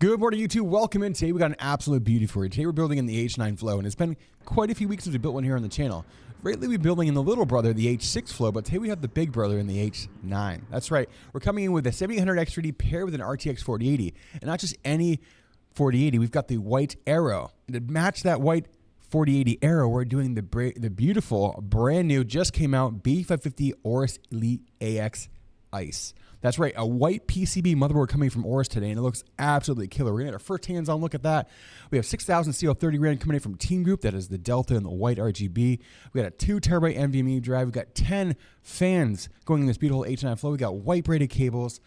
Good morning, YouTube. Welcome in. Today we got an absolute beauty for you. Today we're building in the H9 Flow, and it's been quite a few weeks since we built one here on the channel. Lately we've been building in the little brother, the H6 Flow, but today we have the big brother in the H9. That's right. We're coming in with a 7800X 3D paired with an RTX 4080, and not just any 4080. We've got the white Aero. And to match that white 4080 Aero, we're doing the beautiful, brand new, just came out B650 Aorus Elite AX Ice. That's right, a white PCB motherboard coming from Aorus today, and it looks absolutely killer. We're going to get our first hands-on look at that. We have 6000 CL30 RAM coming in from TEAMGROUP. That is the Delta and the white RGB. We got a 2 terabyte NVMe drive. We got 10 fans going in this beautiful H9 Flow. We got white braided cables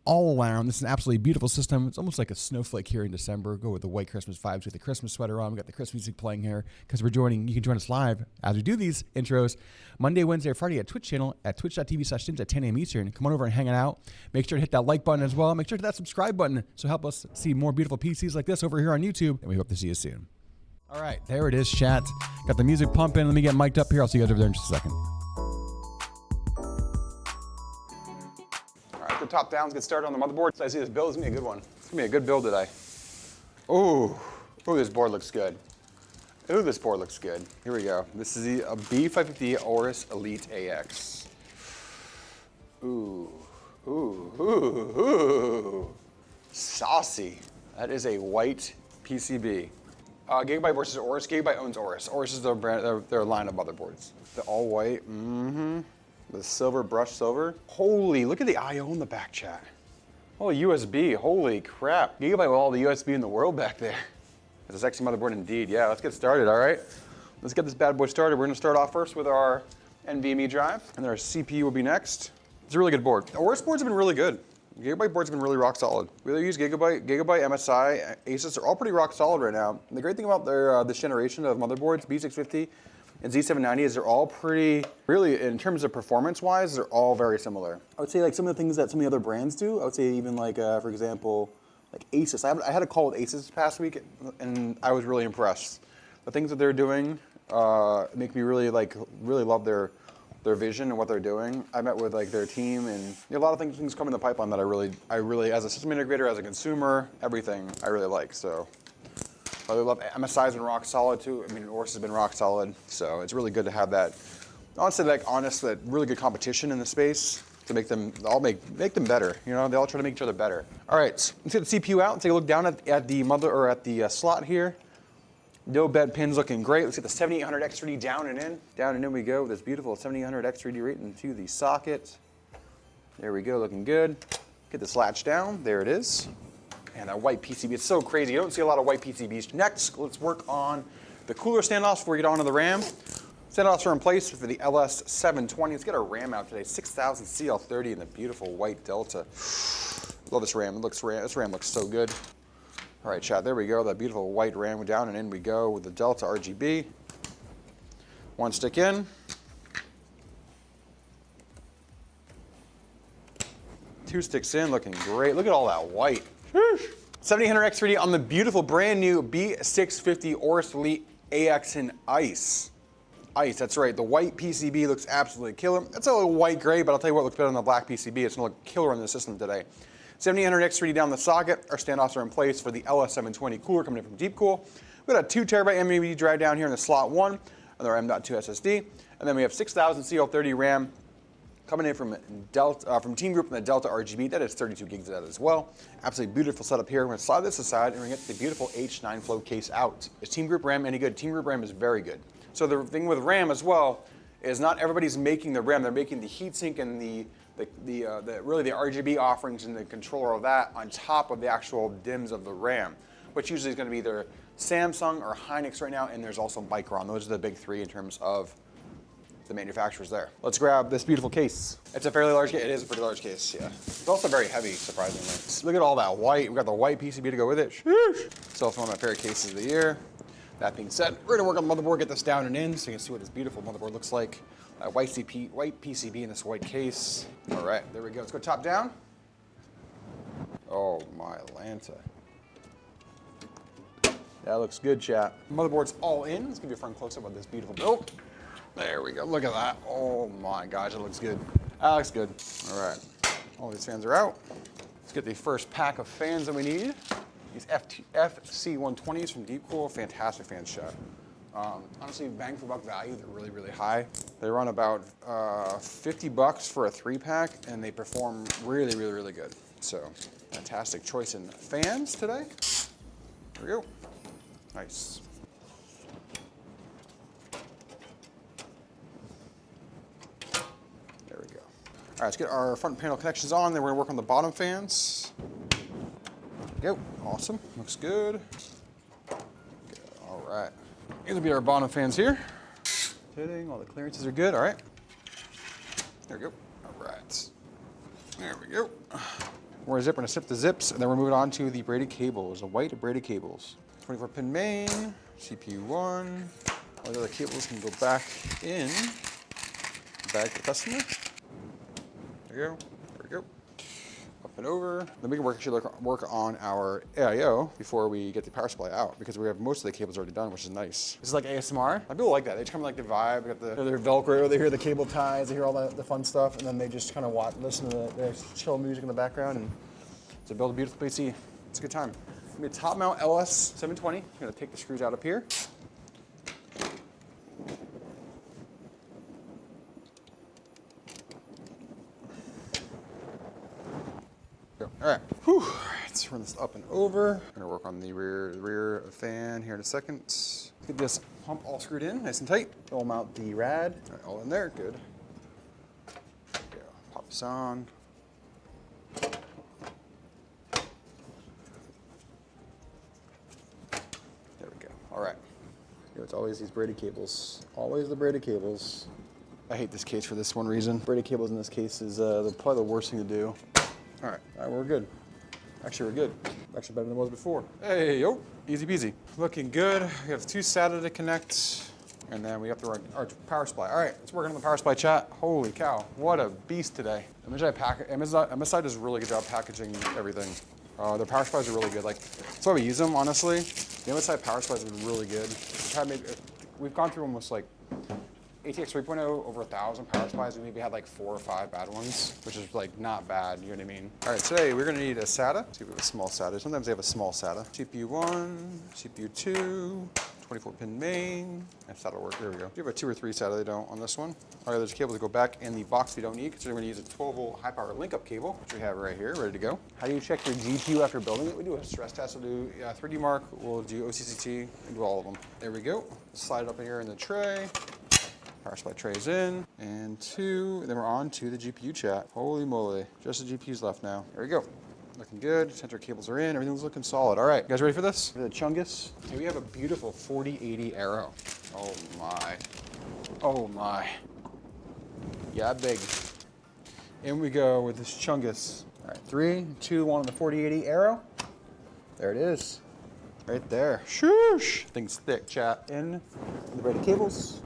all around. This is an absolutely beautiful system. It's almost like a snowflake here in December. Go with the white Christmas vibes with the Christmas sweater on. We got the Christmas music playing here because we're joining. You can join us live as we do these intros Monday, Wednesday, or Friday at Twitch channel at twitch.tv/tims at 10 a.m. Eastern. Come on over and hang out. Make sure to hit that like button as well. Make sure to hit that subscribe button so help us see more beautiful PCs like this over here on YouTube. And we hope to see you soon. All right, there it is, chat. Got the music pumping. Let me get mic'd up here. I'll see you guys over there in just a second. Top down, let's get started on the motherboard. So I see this build is gonna be a good one. It's gonna be a good build today. Ooh, this board looks good. Ooh, this board looks good. Here we go. This is a B650 Aorus Elite AX. Ooh, saucy. That is a white PCB. Gigabyte versus Aorus. Gigabyte owns Aorus. Aorus is their brand, their line of motherboards. The all white. The silver, brushed silver. Holy, look at the I/O in the back, chat. Oh, USB, holy crap. Gigabyte with all the USB in the world back there. It's a sexy motherboard indeed. Yeah, let's get started, all right? Let's get this bad boy started. We're gonna start off first with our NVMe drive, and then our CPU will be next. It's a really good board. Aorus boards have been really good. Gigabyte boards have been really rock solid. We really use Gigabyte, MSI, Asus are all pretty rock solid right now. And the great thing about their this generation of motherboards, B650, and Z790 is they're all pretty, really in terms of performance-wise, they're all very similar. I would say like some of the things that some of the other brands do, I would say even like, for example, like Asus. I had a call with Asus this past week and I was really impressed. The things that they're doing make me really love their vision and what they're doing. I met with like their team and a lot of things come in the pipeline that I really, as a system integrator, as a consumer, everything I really like, so. I love MSI's been rock solid too. I mean, Aorus has been rock solid, so it's really good to have that. Honestly, that really good competition in the space to make them all make them better. You know, they all try to make each other better. All right, so let's get the CPU out and take a look down at the slot here. No bed pins, looking great. Let's get the 7800X 3D down and in. Down and in we go with this beautiful 7800X 3D right into the socket. There we go, looking good. Get this latch down. There it is. And that white PCB, it's so crazy. You don't see a lot of white PCBs. Next, let's work on the cooler standoffs before we get onto the RAM. Standoffs are in place for the LS720. Let's get our RAM out today. 6000 CL30 in the beautiful white Delta. Love this RAM. This RAM looks so good. All right, chat, there we go. That beautiful white RAM down and in we go with the Delta RGB. One stick in. Two sticks in, looking great. Look at all that white. 7800X 3D on the beautiful brand new B650 Aorus Elite AX in Ice. Ice, that's right. The white PCB looks absolutely killer. It's a little white gray, but I'll tell you what looks better than the black PCB. It's gonna look killer in the system today. 7800X 3D down the socket. Our standoffs are in place for the LS720 cooler coming in from Deepcool. We've got a 2 terabyte NVMe drive down here in the slot 1, and our M.2 SSD. And then we have 6000 CL30 RAM coming in from TEAMGROUP and the Delta RGB. That is 32 gigs of that as well. Absolutely beautiful setup here. We're going to slide this aside and we're going to get the beautiful H9 Flow case out. Is TEAMGROUP RAM any good? TEAMGROUP RAM is very good. So the thing with RAM as well is not everybody's making the RAM. They're making the heatsink and really the RGB offerings and the controller of that on top of the actual DIMMs of the RAM, which usually is going to be either Samsung or Hynix right now, and there's also Micron. Those are the big three in terms of the manufacturers there. Let's grab this beautiful case. It's a fairly large case. It is a pretty large case, yeah. It's also very heavy, surprisingly. Look at all that white. We've got the white PCB to go with it. So it's one of my favorite cases of the year. That being said, we're gonna work on the motherboard, get this down and in so you can see what this beautiful motherboard looks like. White PCB in this white case. All right, there we go. Let's go top down. Oh my Lanta. That looks good, chat. Motherboard's all in. Let's give you a front close-up of this beautiful build. There we go, look at that. Oh my gosh, it looks good. That looks good. All right, all these fans are out. Let's get the first pack of fans that we need. These FC120s from Deepcool, fantastic fans, chat. Honestly, bang for buck value, they're really, really high. They run about $50 for a 3-pack, and they perform really, really, really good. So, fantastic choice in fans today. There we go. Nice. There we go. All right, let's get our front panel connections on, then we're gonna work on the bottom fans. There we go. Awesome. Looks good. All right. These will be our bottom fans here. Fitting, all the clearances are good. All right. There we go. All right. There we go. We're gonna zip the zips, and then we're moving on to the braided cables, the white braided cables. 24-pin main, CPU 1. All the other cables can go back in. Back to the customer. There we go. There we go. Up and over. Then we can work on our AIO before we get the power supply out, because we have most of the cables already done, which is nice. This is like ASMR. People like that. They just kind of like the vibe. They got their Velcro. They hear the cable ties. They hear all the fun stuff, and then they just kind of listen to the chill music in the background, and to build a beautiful PC. It's a good time. It's gonna be a top mount LS720. I'm gonna take the screws out up here. All right, whew. Let's run this up and over. I'm gonna work on the rear fan here in a second. Get this pump all screwed in, nice and tight. We'll mount the rad. All right, all in there, good. There we go. Pop this on. There we go. All right. It's always these braided cables. Always the braided cables. I hate this case for this one reason. Braided cables in this case is probably the worst thing to do. All right, we're good. Actually, we're good. Actually better than it was before. Hey, yo, easy peasy. Looking good. We have 2 SATA to connect, and then we have to run our power supply. All right, let's work on the power supply, chat. Holy cow, what a beast today. MSI does a really good job packaging everything. Their power supplies are really good. Like, that's why we use them, honestly. The MSI power supplies have been really good. We've gone through almost like ATX 3.0 over 1,000 power supplies. We maybe had like 4 or 5 bad ones, which is like not bad, you know what I mean? All right, today we're gonna need a SATA. See if we have a small SATA. Sometimes they have a small SATA. CPU 1, CPU 2, 24-pin main, and SATA work. There we go. You have a 2 or 3 SATA, they don't on this one. All right, there's cables that go back in the box we don't need, so we're gonna use a 12-volt high-power link-up cable, which we have right here, ready to go. How do you check your GPU after building it? We do a stress test. We'll do 3D Mark, we'll do OCCT, and do all of them. There we go. Slide it up in here in the tray. Power supply trays in, and 2, and then we're on to the GPU, chat. Holy moly, just the GPU's left now. There we go. Looking good, center cables are in, everything's looking solid. All right, you guys ready for this? For the Chungus. Okay, we have a beautiful 4080 Aero. Oh my. Oh my. Yeah, big. In we go with this Chungus. All right, 3, 2, 1 on the 4080 Aero. There it is. Right there. Shoosh. Thing's thick, chat. In the braided cables.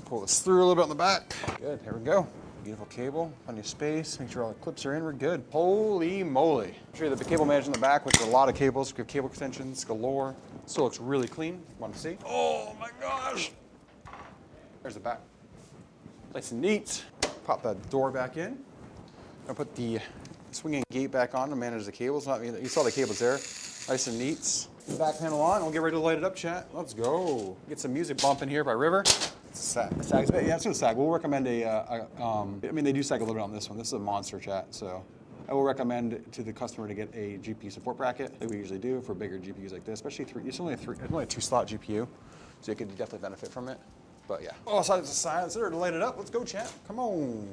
Pull this through a little bit on the back. Good, here we go. Beautiful cable, plenty of space. Make sure all the clips are in, we're good. Holy moly. Show you the cable management in the back, which is a lot of cables. We have cable extensions galore. Still looks really clean, want to see? Oh my gosh. There's the back. Nice and neat. Pop that door back in. I'll put the swinging gate back on to manage the cables. You saw the cables there. Nice and neat. The back panel on, we'll get ready to light it up, chat. Let's go. Get some music bumping here by River. Sag. Sag's a bit, yeah, it's gonna sag. We'll recommend I mean, they do sag a little bit on this one. This is a monster, chat, so I will recommend to the customer to get a GPU support bracket, like we usually do for bigger GPUs like this, especially it's only a 2-slot GPU, so you could definitely benefit from it, but yeah. Oh, so it's a silencer to light it up. Let's go, chat. Come on.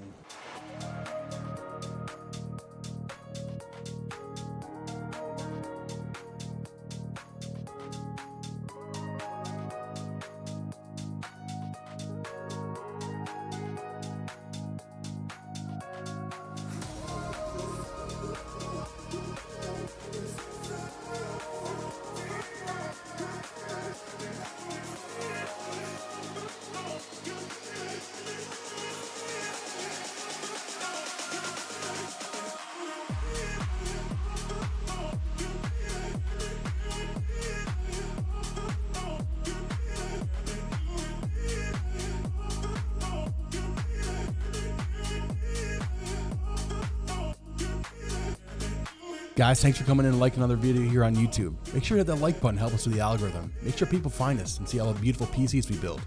Guys, thanks for coming in and liking another video here on YouTube. Make sure to hit that like button, help us with the algorithm. Make sure people find us and see all the beautiful PCs we build.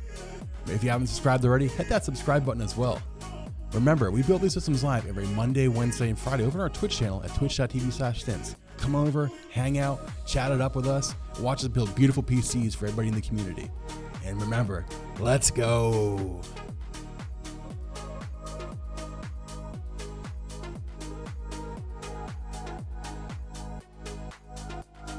If you haven't subscribed already, hit that subscribe button as well. Remember, we build these systems live every Monday, Wednesday, and Friday over on our Twitch channel at twitch.tv/stints. Come over, hang out, chat it up with us, watch us build beautiful PCs for everybody in the community. And remember, let's go.